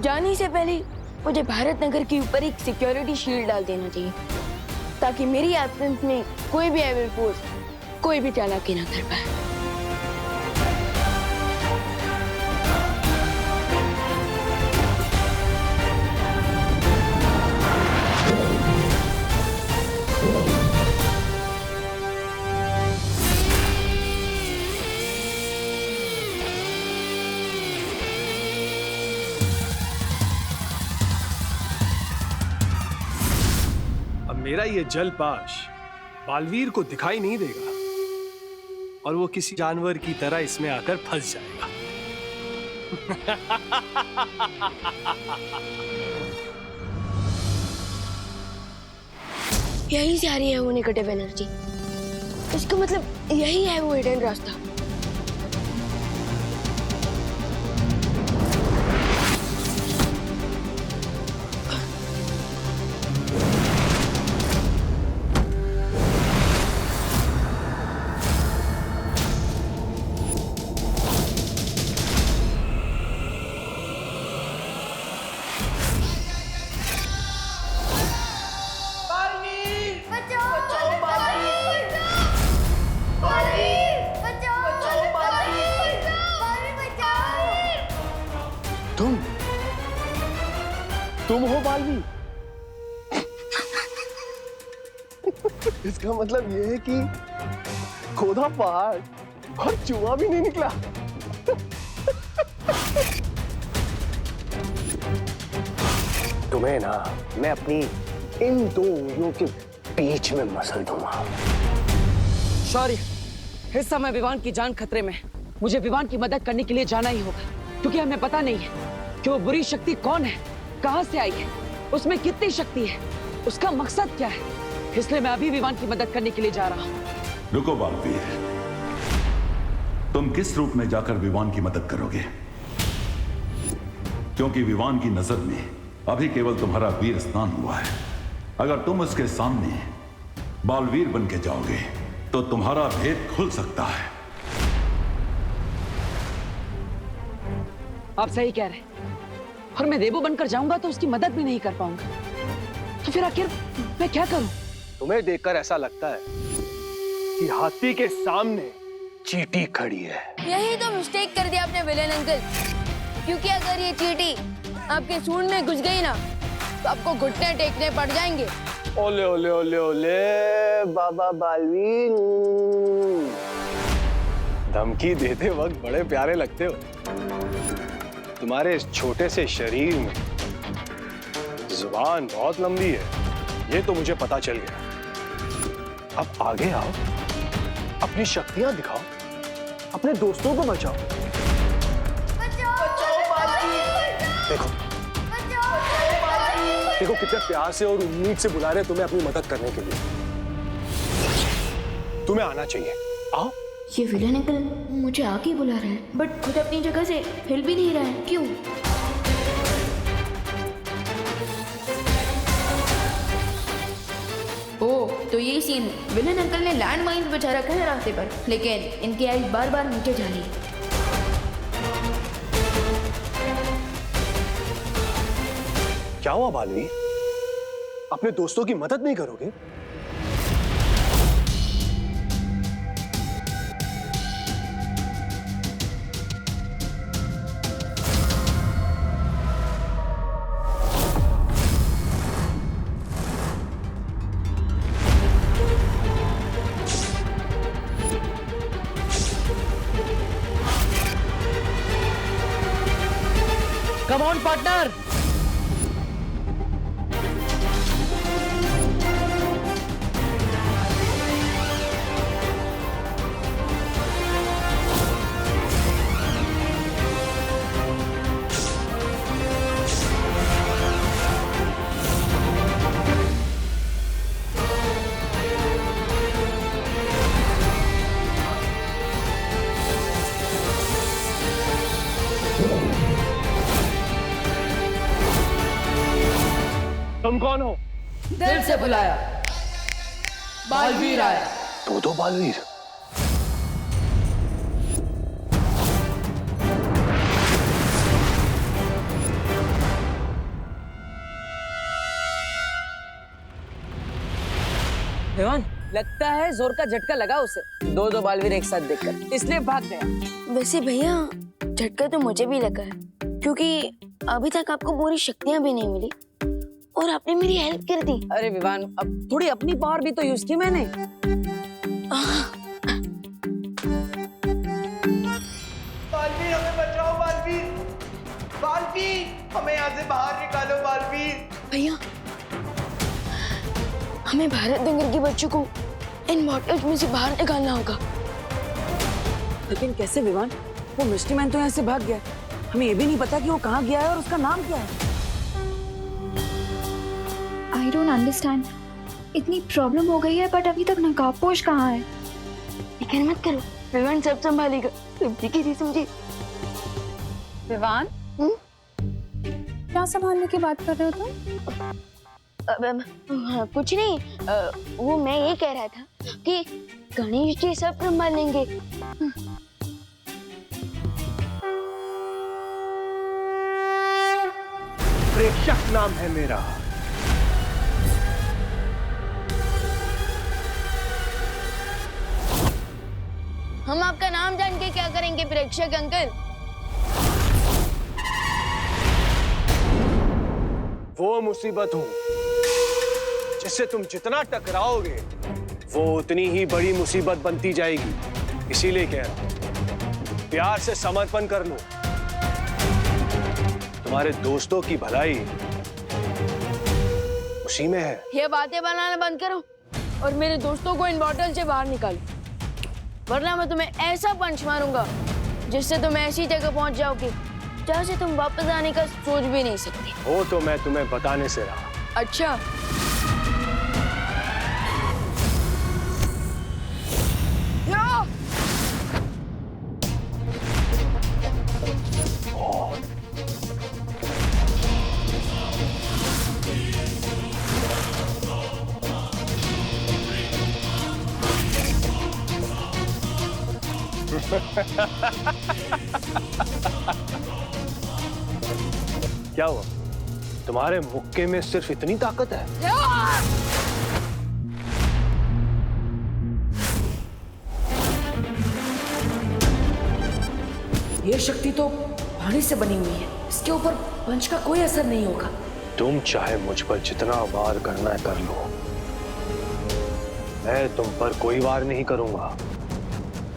जाने से पहले मुझे भारत नगर के ऊपर एक सिक्योरिटी शील्ड डाल देना चाहिए, ताकि मेरी एब्सेंस में कोई भी एविल फोर्स कोई भी चालाकी ना कर पाए। मेरा ये जलपाश बालवीर को दिखाई नहीं देगा और वो किसी जानवर की तरह इसमें आकर फंस जाएगा। यहीं से आ रही है वो नेगेटिव एनर्जी। इसका मतलब यही है वो हिडन रास्ता। तुम हो बालवीर? इसका मतलब ये है कि खोदा पहाड़ और चूहा भी नहीं निकला। तुम्हें ना मैं अपनी इन दो उंगलियों के बीच में मसल दूंगा। शौर्य, इस समय विवान की जान खतरे में। मुझे विवान की मदद करने के लिए जाना ही होगा, क्योंकि हमें पता नहीं है कि वो बुरी शक्ति कौन है, कहां से आई है, उसमें कितनी शक्ति है, उसका मकसद क्या है। इसलिए मैं अभी विवान की मदद करने के लिए जा रहा हूं। रुको बालवीर, तुम किस रूप में जाकर विवान की मदद करोगे? क्योंकि विवान की नजर में अभी केवल तुम्हारा वीर स्नान हुआ है। अगर तुम उसके सामने बालवीर बन के जाओगे तो तुम्हारा भेद खुल सकता है। आप सही कह रहे हैं, और मैं देवो बनकर जाऊंगा तो उसकी मदद भी नहीं कर पाऊंगा। तो फिर आखिर मैं क्या करूं? तुम्हें देखकर ऐसा लगता है कि हाथी के सामने चींटी खड़ी है। यही तो मिस्टेक कर दिया आपने विलेन अंकल, क्योंकि अगर ये चींटी आपके सूंड में घुस गई ना तो आपको घुटने टेकने पड़ जाएंगे। ओले ओले ओले ओले बाबा बालवीर, धमकी देते वक्त बड़े प्यारे लगते हो। तुम्हारे इस छोटे से शरीर में जुबान बहुत लंबी है, ये तो मुझे पता चल गया। अब आगे आओ, अपनी शक्तियां दिखाओ, अपने दोस्तों को बचाओ। देखो देखो कितने प्यार से और उम्मीद से बुला रहे हैं तुम्हें अपनी मदद करने के लिए। तुम्हें आना चाहिए, आओ। ये विलेन अंकल मुझे आके बुला रहे हैं, बट खुद अपनी जगह से हिल भी नहीं रहा है। क्यों? ओह, तो ये सीन विलेन अंकल ने लैंड माइन्स बिछा रखा है रास्ते पर, लेकिन इनकी आइज बार बार नीचे जा रही है। क्या हुआ बालवीर? अपने दोस्तों की मदद नहीं करोगे? Come on partner. तुम कौन हो? दिल से बुलाया, बालवीर आया। दो बालवीर। लगता है जोर का झटका लगा उसे, दो दो बालवीर एक साथ देखकर, इसलिए भाग गया। वैसे भैया झटका तो मुझे भी लगा है, क्योंकि अभी तक आपको पूरी शक्तियां भी नहीं मिली और आपने मेरी हेल्प कर दी। अरे विवान, अब थोड़ी अपनी पावर भी तो यूज की मैंने। बालवीर हमें बचाओ, बालवीर, बालवीर हमें यहाँ से बाहर निकालो बालवीर। भैया हमें भारत नगर के बच्चों को इन बॉटल्स में से बाहर निकालना होगा। लेकिन कैसे विवान? वो मिस्टी मैन तो यहाँ से भाग गया, हमें ये भी नहीं पता कि वो कहाँ गया है और उसका नाम क्या है। I don't understand. इतनी प्रॉब्लम हो गई है बट अभी तक नकाबपोश कहाँ है? फिक्र मत करो, विवान सब संभालेगा। समझी कि नहीं समझी? विवान, क्या संभालने की बात कर रहे हो तुम? हाँ, कुछ नहीं, वो मैं ये कह रहा था कि गणेश जी सब संभाल लेंगे। प्रेक्षक नाम है मेरा। हम आपका नाम जान के क्या करेंगे प्रेक्षक अंकल? वो मुसीबत हूं जिससे तुम जितना टकराओगे वो उतनी ही बड़ी मुसीबत बनती जाएगी। इसीलिए कह रहा हूं, प्यार से समर्पण कर लो। तुम्हारे दोस्तों की भलाई उसी में है। ये बातें बनाना बंद करो और मेरे दोस्तों को इन बॉटल से बाहर निकालो, वरना मैं तुम्हें ऐसा पंच मारूंगा जिससे तुम ऐसी जगह पहुंच जाओगे जहां से तुम वापस आने का सोच भी नहीं सकते। वो तो मैं तुम्हें बताने से रहा। अच्छा, क्या हुआ? तुम्हारे मुक्के में सिर्फ इतनी ताकत है? ये शक्ति तो पानी से बनी हुई है, इसके ऊपर पंच का कोई असर नहीं होगा। तुम चाहे मुझ पर जितना वार करना है कर लो, मैं तुम पर कोई वार नहीं करूंगा,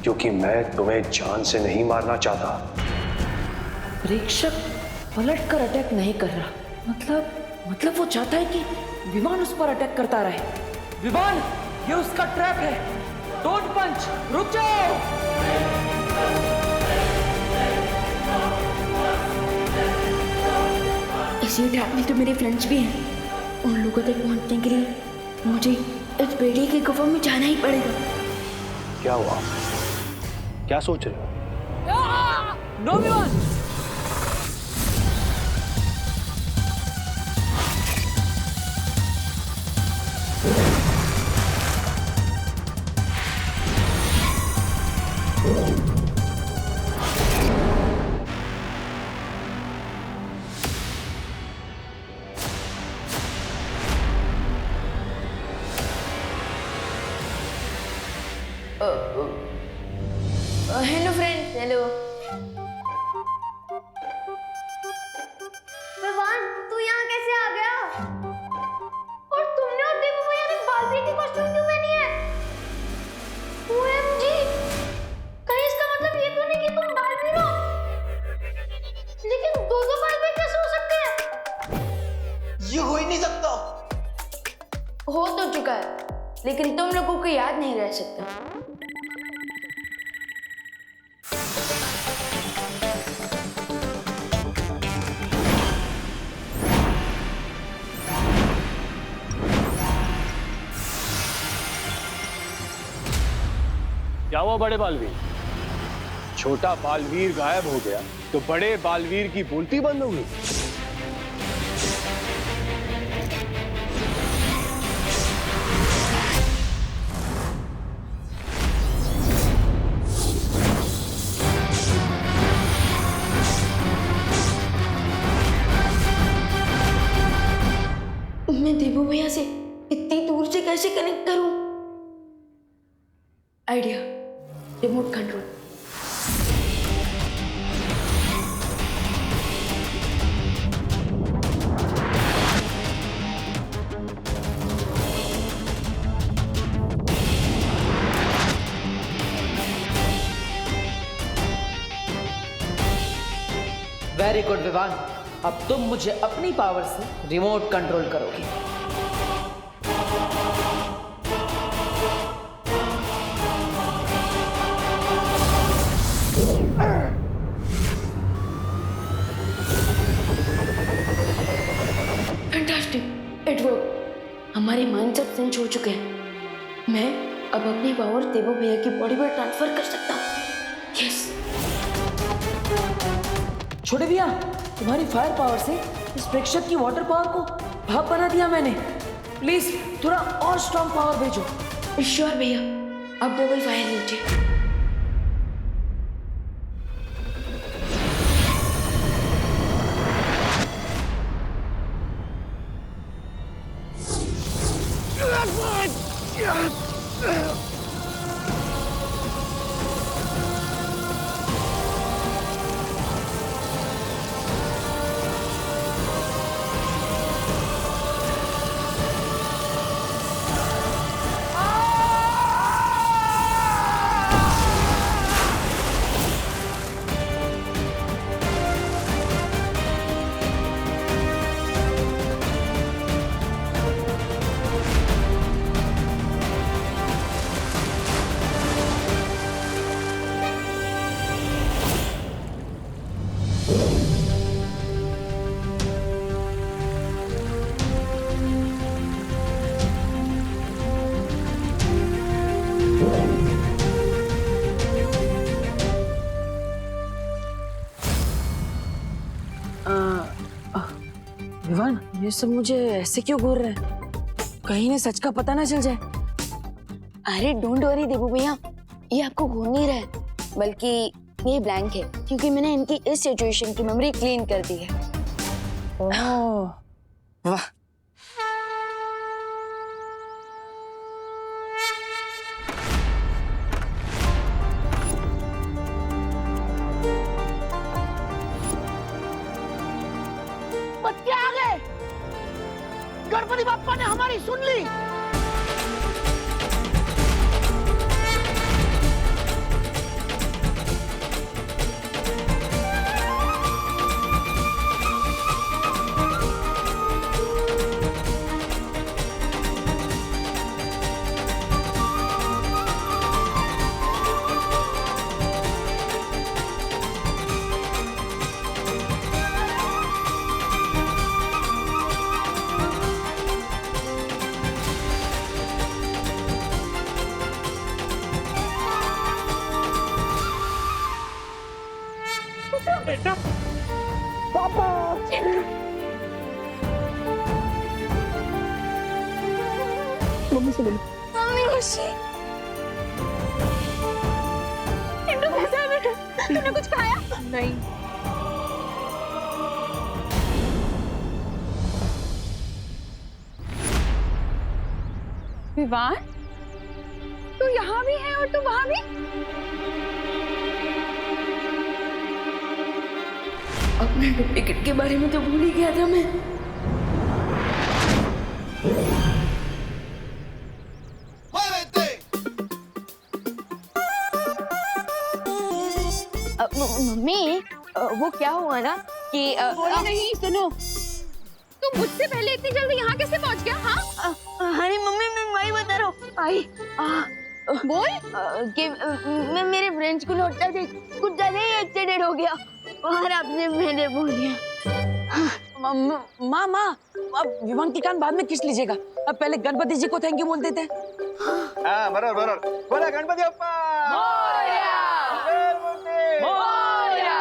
क्योंकि मैं तुम्हें जान से नहीं मारना चाहता। प्रेक्षक पलट कर अटैक नहीं कर रहा, मतलब वो चाहता है कि विमान उस पर अटैक करता रहे। विमान, ये उसका ट्रैप है। डोंट पंच, रुक जाओ। इसी ट्रैप में तो मेरे फ्रेंड्स भी हैं। उन लोगों तक पहुंचने के लिए मुझे इस बेड़ी के गुफा में जाना ही पड़ेगा। क्या हुआ? क्या सोच रहे हो? नो विमान। Hello friends, hello. विवान, तू यहाँ कैसे आ गया? और तुमने और दीपू भैया ने बालवीर की कॉस्ट्यूम क्यों पहनी है? OMG! कहीं इसका मतलब ये तो नहीं कि तुम बालवीर हो? लेकिन दो बालवीर कैसे हो सकते हैं? ये हो ही नहीं सकता। हो तो चुका है, लेकिन तुम लोगों को याद नहीं रह सकता। क्या हुआ बड़े बालवीर? छोटा बालवीर गायब हो गया तो बड़े बालवीर की बोलती बंद हो गई। मैं देवू भैया से इतनी दूर से कैसे कनेक्ट करूं? Idea, remote control. Very good Vivaan, अब तुम मुझे अपनी पावर से रिमोट कंट्रोल करोगी। Fantastic, it work. हमारे माइंड सब सिंच हो चुके हैं। मैं अब अपनी पावर देवो भैया की बॉडी पर ट्रांसफर कर सकता हूँ। यस। छोटे भैया, तुम्हारी फायर पावर से इस प्रेक्षक की वाटर पावर को भाप बना दिया मैंने। प्लीज थोड़ा और स्ट्रॉन्ग पावर भेजो। श्योर भैया, अब डबल फायर लीजिए। विवान, ये सब मुझे ऐसे क्यों घूर रहे हैं? कहीं ने सच का पता ना चल जाए। अरे डोंट वरी देवो भैया, ये आपको घूर नहीं रहा है, बल्कि ये ब्लैंक है क्योंकि मैंने इनकी इस सिचुएशन की मेमोरी क्लीन कर दी है। ओह, वाह। बच्चे आ गए। गणपति बाप्पा ने हमारी सुन ली। बेटा, पापा। मम्मी से मिलो। मम्मी खुशी। इंदु कैसा है बेटा? तूने कुछ खाया? नहीं। विवान, तू यहाँ भी है और तू वहाँ भी? अपने डुप्लीकेट के बारे में तो भूल ही गया था मैं। मम्मी, वो क्या हुआ ना कि नहीं, सुनो, तू मुझसे पहले इतनी जल्दी यहाँ कैसे पहुँच गया? हाँ, अरे मम्मी, मैं वही बता रहा हूँ। आई बोल। कि मैं मेरे फ्रेंड्स को लौटता थे, कुछ ज्यादा ही एक्सीडेंट हो गया और आपने मैंने बोल दिया। माँ, अब विमान की कान बाद में किस लीजिएगा, अब पहले गणपति जी को थैंक यू बोल देते हैं। हाँ, बराबर। बोला गणपति बप्पा मोरया! मोरया!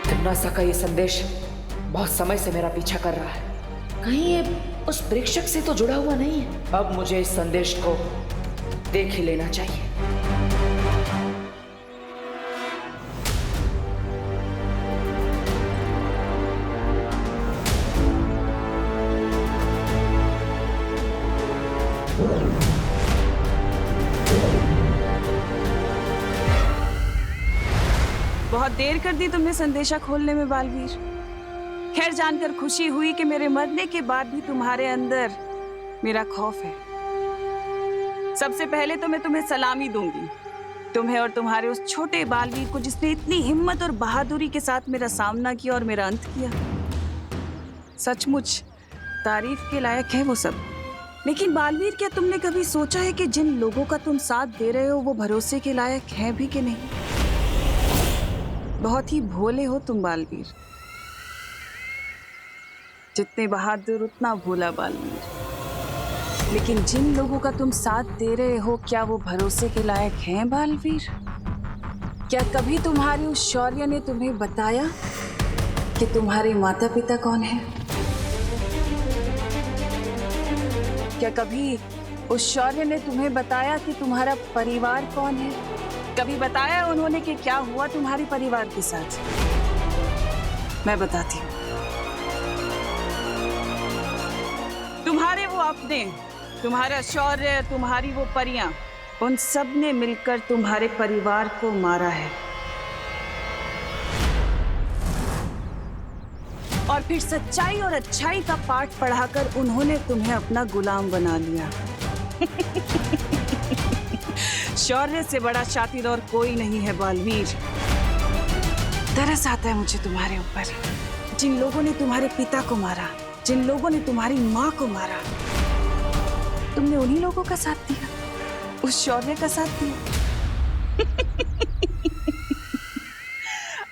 तिम्नासा का ये संदेश बहुत समय से मेरा पीछा कर रहा है। कहीं ये उस प्रेक्षक से तो जुड़ा हुआ नहीं है। अब मुझे इस संदेश को देख ही लेना चाहिए। बहुत देर कर दी तुमने संदेशा खोलने में बालवीर। खैर, जानकर खुशी हुई कि मेरे मरने के बाद भी तुम्हारे अंदर मेरा खौफ है। सबसे पहले तो मैं तुम्हें सलामी दूंगी, तुम्हें और तुम्हारे उस छोटे बालवीर को जिसने इतनी हिम्मत और बहादुरी के साथ मेरा सामना किया और मेरा अंत किया। सचमुच तारीफ के लायक है वो सब। लेकिन बालवीर, क्या तुमने कभी सोचा है कि जिन लोगों का तुम साथ दे रहे हो वो भरोसे के लायक हैं भी कि नहीं? बहुत ही भोले हो तुम बालवीर, जितने बहादुर उतना भोला बालवीर। लेकिन जिन लोगों का तुम साथ दे रहे हो, क्या वो भरोसे के लायक हैं बालवीर? क्या कभी तुम्हारी उस शौर्य ने तुम्हें बताया कि तुम्हारे माता पिता कौन हैं? क्या कभी उस शौर्य ने तुम्हें बताया कि तुम्हारा परिवार कौन है? कभी बताया उन्होंने कि क्या हुआ तुम्हारे परिवार के साथ? मैं बताती हूँ। तुम्हारे वो अपने, तुम्हारा शौर्य, तुम्हारी वो परियां, उन सब ने मिलकर तुम्हारे परिवार को मारा है। और फिर सच्चाई और अच्छाई का पाठ पढ़ाकर उन्होंने तुम्हें अपना गुलाम बना लिया। शौर्य से बड़ा शातिर और कोई नहीं है बालवीर। तरस आता है मुझे तुम्हारे ऊपर। जिन लोगों ने तुम्हारे पिता को मारा, जिन लोगों ने तुम्हारी माँ को मारा, तुमने उन्हीं लोगों का साथ दिया, उस शौर्य का साथ दिया।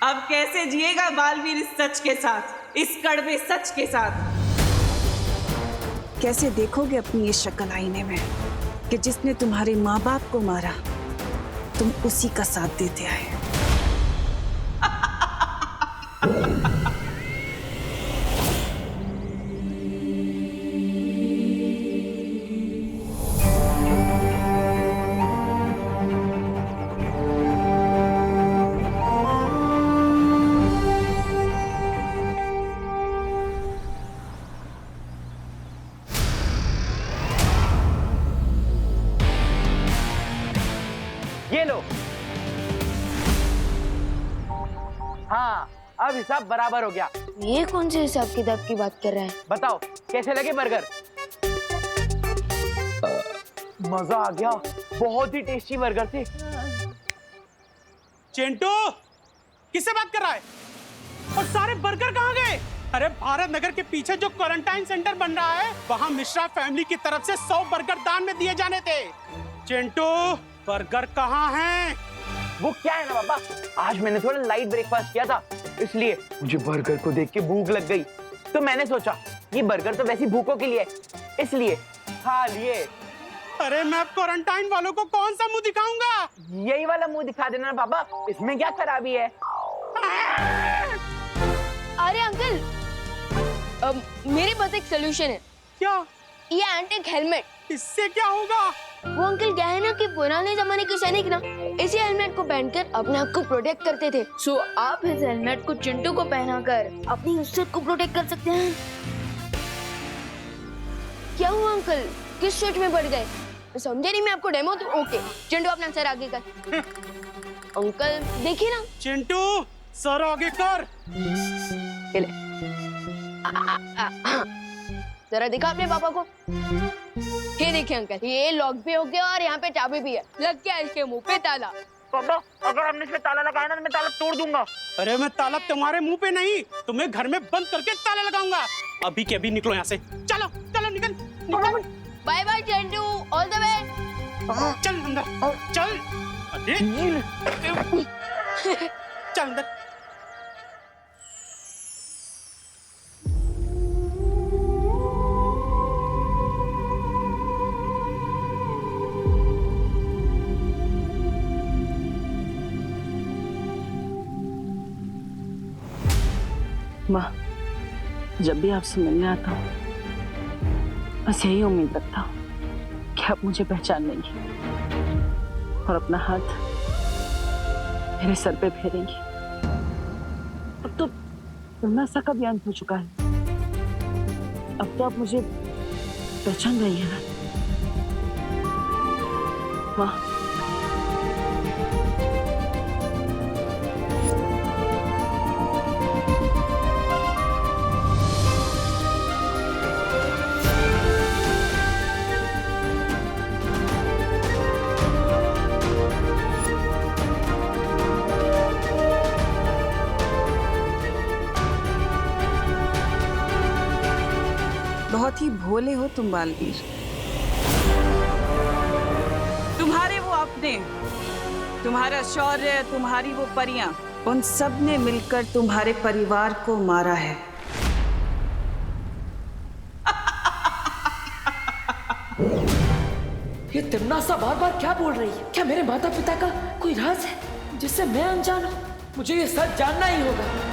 अब कैसे जिएगा बालवीर इस सच के साथ, इस कड़वे सच के साथ? कैसे देखोगे अपनी ये शक्ल आईने में कि जिसने तुम्हारे माँ बाप को मारा, तुम उसी का साथ देते आए? ये लो। हाँ, अब हिसाब बराबर हो गया। ये कौन से हिसाब किताब की बात कर रहे हैं? बताओ कैसे लगे बर्गर? मजा आ गया, बहुत ही टेस्टी बर्गर थे। चिंटू, किससे बात कर रहा है? और सारे बर्गर कहाँ गए? अरे भारत नगर के पीछे जो क्वारंटाइन सेंटर बन रहा है, वहाँ मिश्रा फैमिली की तरफ से 100 बर्गर दान में दिए जाने थे। चिंटू, बर्गर कहाँ हैं? वो क्या है ना पापा, आज मैंने थोड़ा लाइट ब्रेकफास्ट किया था, इसलिए मुझे बर्गर को देख के भूख लग गई। तो मैंने सोचा ये बर्गर तो वैसी भूखों के लिए, इसलिए खा लिए। अरे मैं अब क्वारंटाइन वालों को कौन सा मुंह दिखाऊंगा? यही वाला मुंह दिखा देना ना पापा, इसमें क्या खराबी है? अरे अंकल, मेरे पास एक सोल्यूशन है। क्या? ये एंटिक हेलमेट। इससे क्या होगा? वो अंकल क्या है ना कि पुराने जमाने के सैनिक ना इसी हेलमेट को पहनकर अपने आप को प्रोटेक्ट करते थे। सो आप इस हेलमेट को चिंटू को पहनाकर अपनी इज्जत को प्रोटेक्ट कर सकते हैं। क्या हुआ अंकल, किस सोच में पड़ गए? समझे नहीं मैं आपको डेमो दूं? ओके चिंटू अपना सर आगे कर। अंकल देखिए ना। चिंटू सर आगे कर। ये ले। जरा दिखा अपने पापा को। ये देखिए अंकल, ये लॉक भी हो गया और यहाँ पे चाबी भी है। लग गया इसके मुंह पे ताला। पापा अगर हमने इसमें ताला लगाया ना तो मैं ताला तोड़ दूंगा। अरे मैं ताला तुम्हारे मुंह पे नहीं, तुम्हें घर में बंद करके ताला लगाऊंगा। अभी के अभी निकलो यहाँ से। चलो चलो निकल निकल। Bye bye Chintu, all the way. चल अंदर चल। अरे चल अंदर। माँ, जब भी आपसे मिलने आता हूँ बस यही उम्मीद रखता हूँ कि आप मुझे पहचान लेंगी और अपना हाथ मेरे सर पे फेरेंगी। अब तो तमाशा का भी अंत हो चुका है। अब तो आप मुझे पहचान रही है ना माँ? भोले हो तुम बालवीर। तुम्हारे वो अपने, तुम्हारा शौर्य, तुम्हारी वो परियां, उन सब ने मिलकर तुम्हारे परिवार को मारा है। ये तिम्नासा बार बार क्या बोल रही है? क्या मेरे माता पिता का कोई राज है जिससे मैं अनजान हूँ? मुझे ये सच जानना ही होगा।